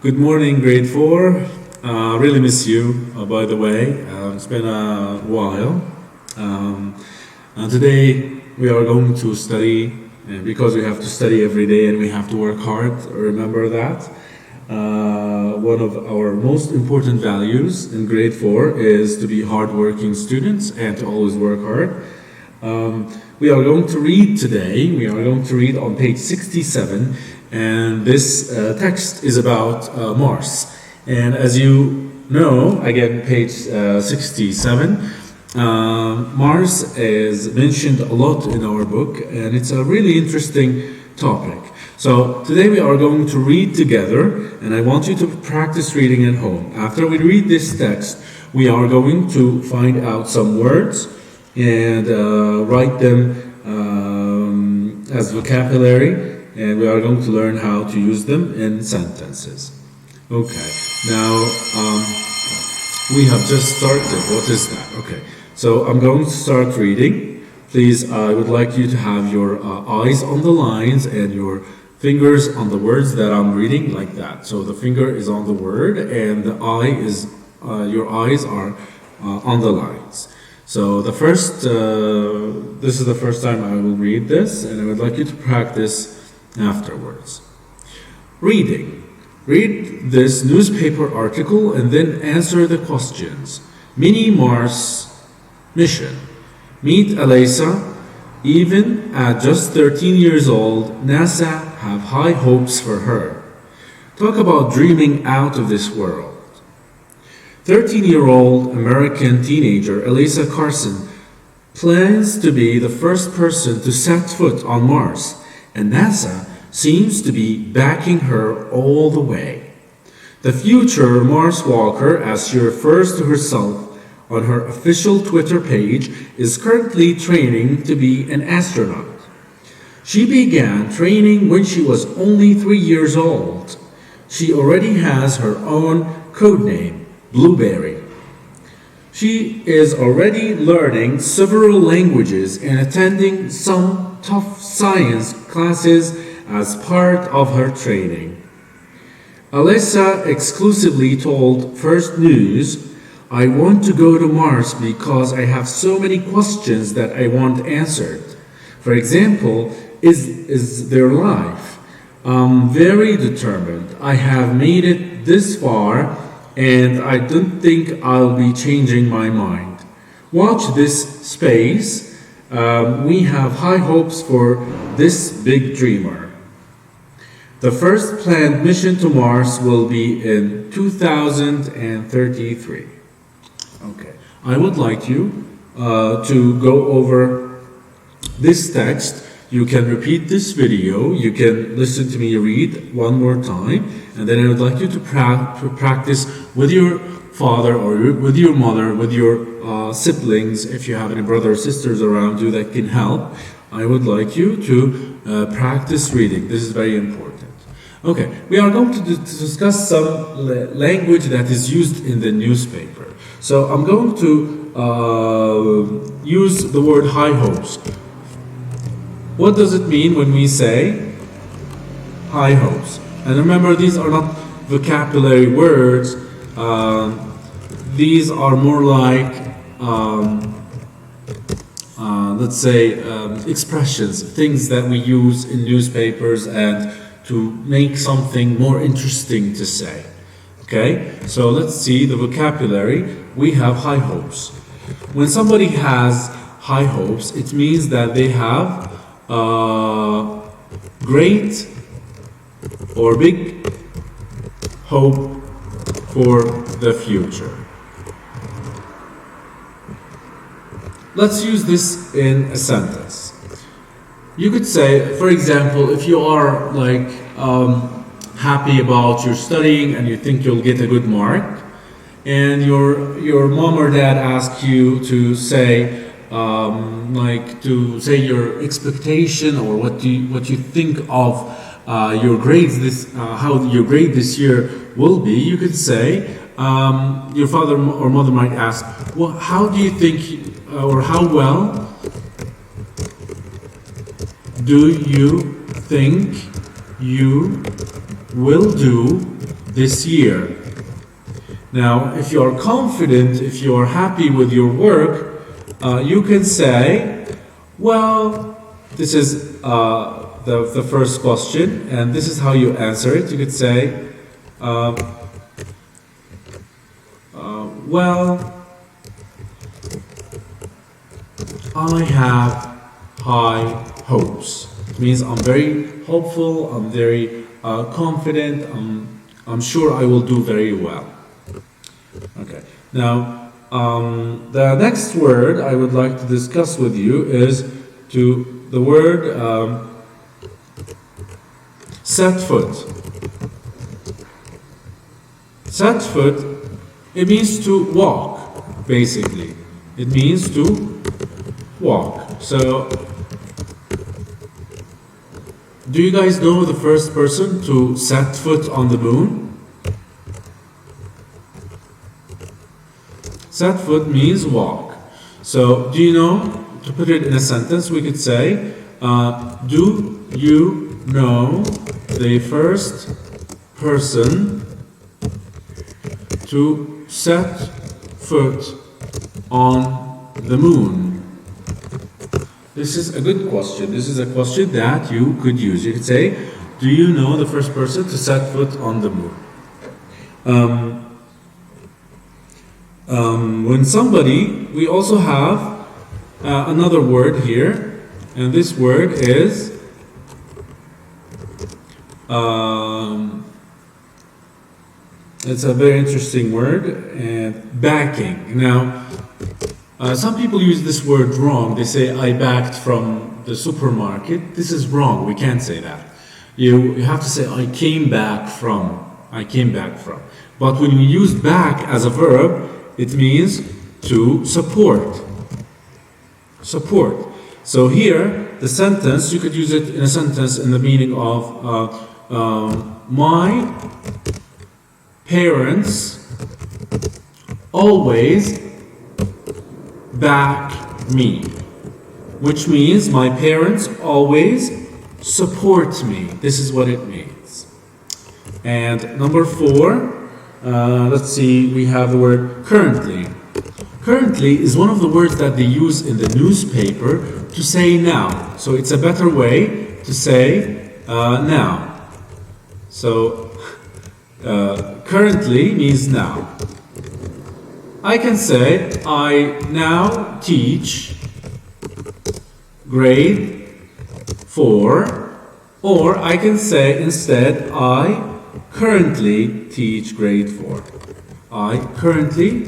Good morning, grade 4. Really miss you, by the way. It's been a while. And today we are going to study, and because we have to study every day and we have to work hard, remember that. One of our most important values in grade 4 is to be hardworking students and to always work hard. We are going to read today, we are going to read on page 67, and this text is about Mars. And as you know, again, page 67, Mars is mentioned a lot in our book, and it's a really interesting topic. So today we are going to read together, and I want you to practice reading at home. After we read this text, we are going to find out some words and write them as vocabulary, and we are going to learn how to use them in sentences. Okay, now we have just started. What is that? Okay, so I'm going to start reading. Please, I would like you to have your eyes on the lines and your fingers on the words that I'm reading, like that. So the finger is on the word and the eye is, your eyes are on the lines. So the first, this is the first time I will read this, and I would like you to practice afterwards. Reading. Read this newspaper article and then answer the questions. Mini Mars mission. Meet Alyssa. Even at just 13 years old, NASA have high hopes for her. Talk about dreaming out of this world. 13-year-old American teenager Alyssa Carson plans to be the first person to set foot on Mars, and NASA seems to be backing her all the way. The future Mars walker, as she refers to herself on her official Twitter page, is currently training to be an astronaut. She began training when she was only 3 years old. She already has her own codename, Blueberry. She is already learning several languages and attending some tough science classes as part of her training. Alyssa exclusively told First News, "I want to go to Mars because I have so many questions that I want answered. For example, is there life? I'm very determined. I have made it this far, and I don't think I'll be changing my mind. Watch this space. We have high hopes for this big dreamer." The first planned mission to Mars will be in 2033. Okay, I would like you to go over this text. You can repeat this video, you can listen to me read one more time, and then I would like you to practice with your father or with your mother, with your siblings, if you have any brothers or sisters around you that can help. I would like you to practice reading. This is very important. Okay, we are going to discuss some language that is used in the newspaper. So I'm going to use the word high hopes. What does it mean when we say high hopes? And remember, these are not vocabulary words. These are more like, let's say, expressions, things that we use in newspapers and to make something more interesting to say. Okay, so let's see the vocabulary. We have high hopes. When somebody has high hopes, it means that they have great or big hope for the future. Let's use this in a sentence. You could say, for example, if you are like happy about your studying and you think you'll get a good mark, and your mom or dad ask you to say your expectation or what you think of your grades how your grade this year will be, you could say your father or mother might ask, well, how do you think or how well do you think you will do this year. Now, if you are confident, if you are happy with your work, you can say, well, this is the first question, and this is how you answer it. You could say, well, I have high hopes. It means I'm very hopeful, I'm very confident, I'm sure I will do very well. Okay. Now, the next word I would like to discuss with you is the word set foot. Set foot, it means to walk, basically. It means to walk. So, do you guys know the first person to set foot on the moon? Set foot means walk. So, do you know, to put it in a sentence, we could say, do you know the first person to set foot on the moon? This is a good question. This is a question that you could use. You could say, do you know the first person to set foot on the moon? When somebody, we also have another word here, and this word is it's a very interesting word, and backing. Now, some people use this word wrong. They say, I backed from the supermarket. This is wrong. We can't say that. You have to say, I came back from. I came back from. But when you use back as a verb, it means to support. Support. So here, the sentence, you could use it in a sentence in the meaning of my parents always back me, which means my parents always support me. This is what it means. And number 4, let's see, we have the word currently. Currently is one of the words that they use in the newspaper to say now. So it's a better way to say now. So currently means now. I can say, I now teach grade 4, or I can say instead, I currently teach grade 4. I currently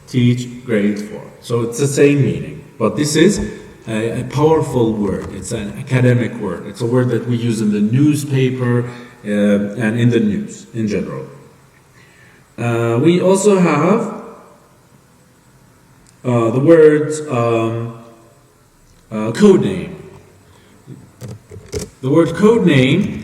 teach grade 4. So it's the same meaning, but this is a powerful word. It's an academic word. It's a word that we use in the newspaper and in the news in general. We also have the words code name. The word code name,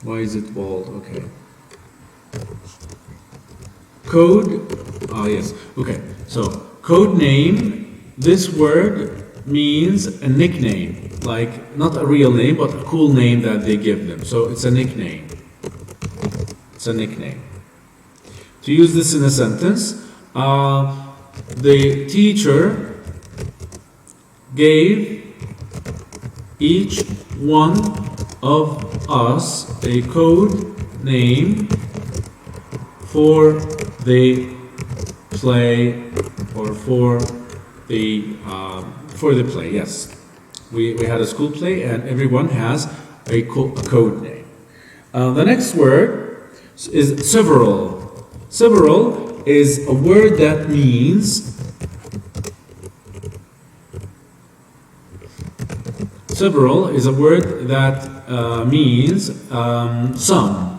why is it bold? Okay. Yes. Okay. So, code name, this word means a nickname, like not a real name, but a cool name that they give them. So it's a nickname. It's a nickname. To use this in a sentence, the teacher gave each one of us a code name for the play, or for the play. Yes, we had a school play, and everyone has a code name. The next word is several. Several is a word that means some.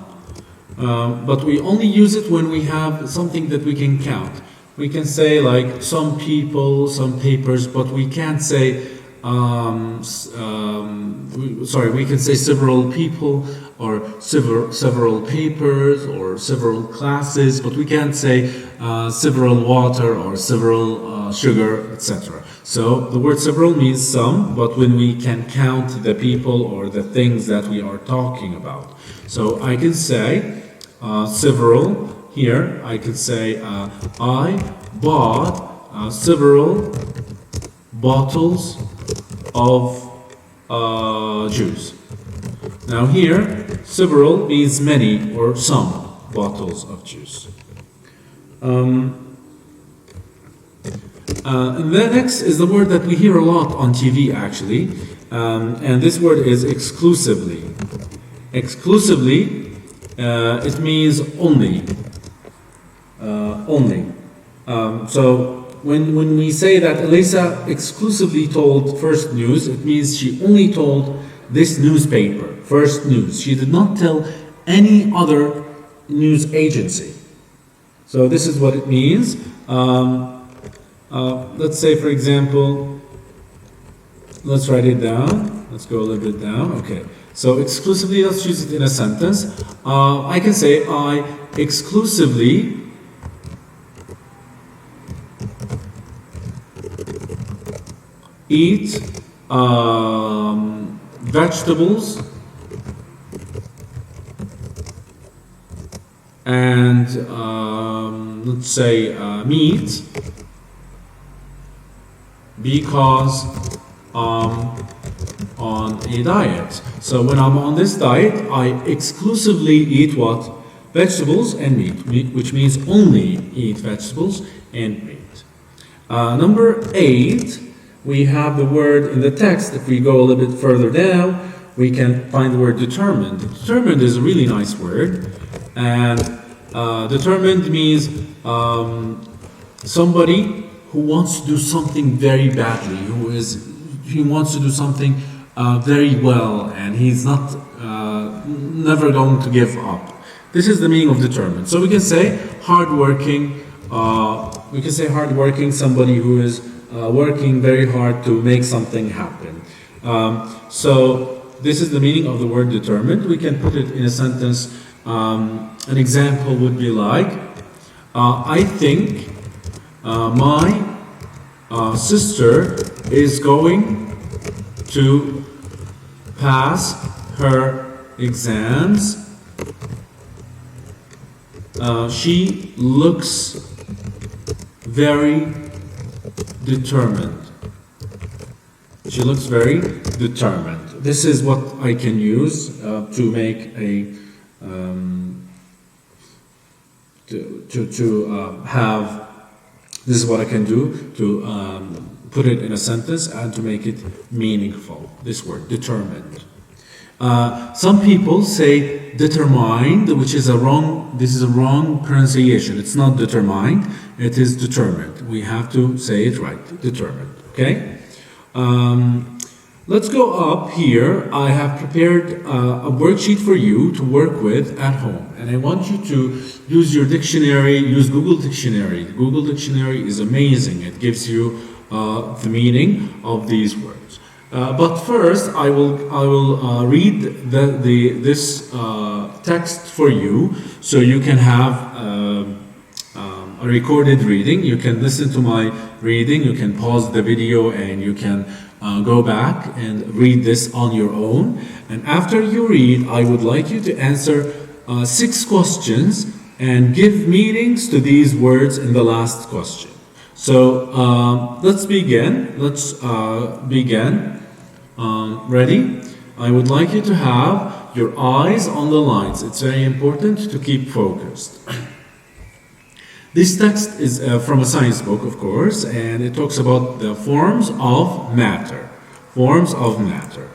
But we only use it when we have something that we can count. We can say like some people, some papers, but we can't say, we can say several people, or several papers or several classes, but we can't say several water or several sugar, etc. So the word several means some, but when we can count the people or the things that we are talking about. So I can say several. Here I can say I bought several bottles of juice. Now here, several means many or some bottles of juice. And then next is the word that we hear a lot on TV actually, and this word is exclusively. Exclusively, it means only. Only. So when we say that Elisa exclusively told First News, it means she only told this newspaper, First News. She did not tell any other news agency. So this is what it means. Let's say, for example, let's write it down. Let's go a little bit down. Okay. So exclusively, let's use it in a sentence. I can say I exclusively eat vegetables and let's say meat because on a diet. So when I'm on this diet, I exclusively eat what? Vegetables and meat, which means only eat vegetables and meat. Number 8, we have the word in the text. If we go a little bit further down, we can find the word determined. Determined is a really nice word, and determined means somebody who wants to do something very badly, he wants to do something very well, and he's not never going to give up. This is the meaning of determined. So we can say hardworking. We can say hardworking, somebody who is working very hard to make something happen. So this is the meaning of the word determined. We can put it in a sentence. An example would be like, I think my sister is going to pass her exams. She looks very determined. She looks very determined. This is what I can use to make a have. This is what I can do to put it in a sentence and to make it meaningful. This word, determined. Some people say determined, which is a wrong. This is a wrong pronunciation. It's not determined. It is determined. We have to say it right. Determined. Okay. Let's go up here. I have prepared a worksheet for you to work with at home, and I want you to use your dictionary. Use Google Dictionary. Google Dictionary is amazing. It gives you the meaning of these words. But first, I will read this text for you, so you can have a recorded reading. You can listen to my reading. You can pause the video and you can go back and read this on your own. And after you read, I would like you to answer 6 questions and give meanings to these words in the last question. So let's begin. Let's begin. Ready? I would like you to have your eyes on the lines. It's very important to keep focused. This text is from a science book, of course, and it talks about the forms of matter. Forms of matter.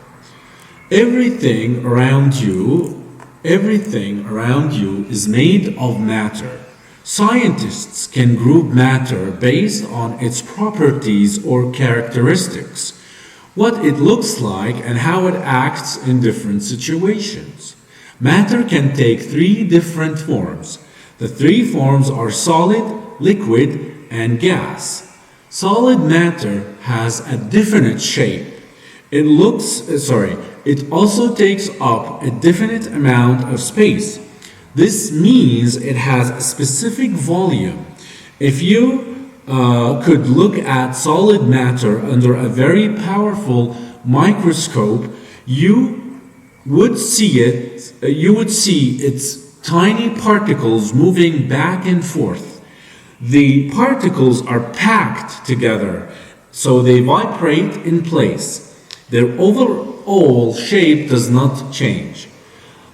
Everything around you is made of matter. Scientists can group matter based on its properties or characteristics, what it looks like and how it acts in different situations. Matter can take 3 different forms. The 3 forms are solid, liquid, and gas. Solid matter has a definite shape. it also takes up a definite amount of space. This means it has a specific volume. If you could look at solid matter under a very powerful microscope, you would see its tiny particles moving back and forth. The particles are packed together, so they vibrate in place. Their overall shape does not change.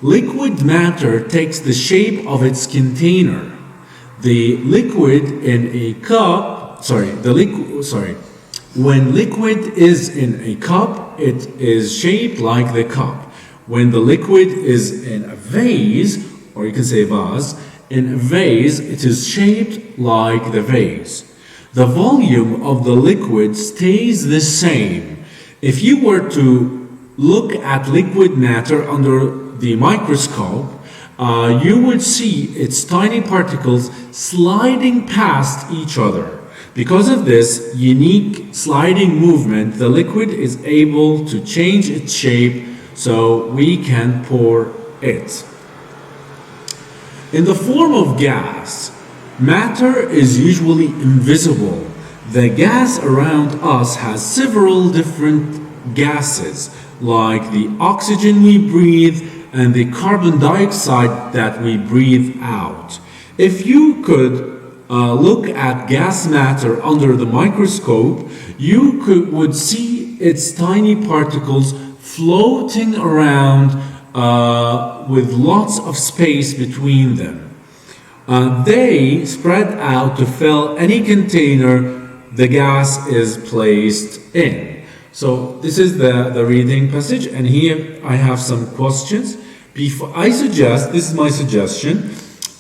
Liquid matter takes the shape of its container. The liquid in a cup, when liquid is in a cup, it is shaped like the cup. When the liquid is in a vase, or you can say vase, in a vase, it is shaped like the vase. The volume of the liquid stays the same. If you were to look at liquid matter under the microscope, you would see its tiny particles sliding past each other. Because of this unique sliding movement, the liquid is able to change its shape so we can pour it. In the form of gas, matter is usually invisible. The gas around us has several different gases, like the oxygen we breathe and the carbon dioxide that we breathe out. If you could look at gas matter under the microscope, you would see its tiny particles floating around with lots of space between them. They spread out to fill any container the gas is placed in. So this is the reading passage, and here I have some questions. This is my suggestion.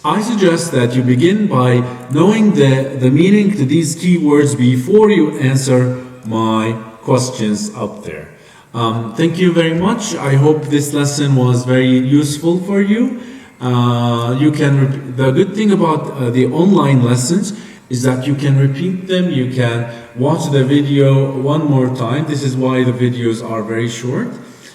I suggest that you begin by knowing the meaning to these keywords before you answer my questions up there. Thank you very much. I hope this lesson was very useful for you. The good thing about the online lessons is that you can repeat them, you can watch the video one more time. This is why the videos are very short.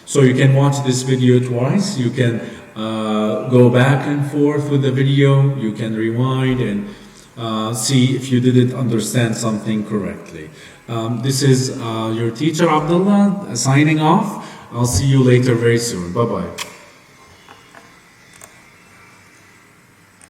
So you can watch this video twice, you can go back and forth with the video, you can rewind and see if you didn't understand something correctly. This is your teacher Abdullah signing off. I'll see you later very soon. Bye-bye.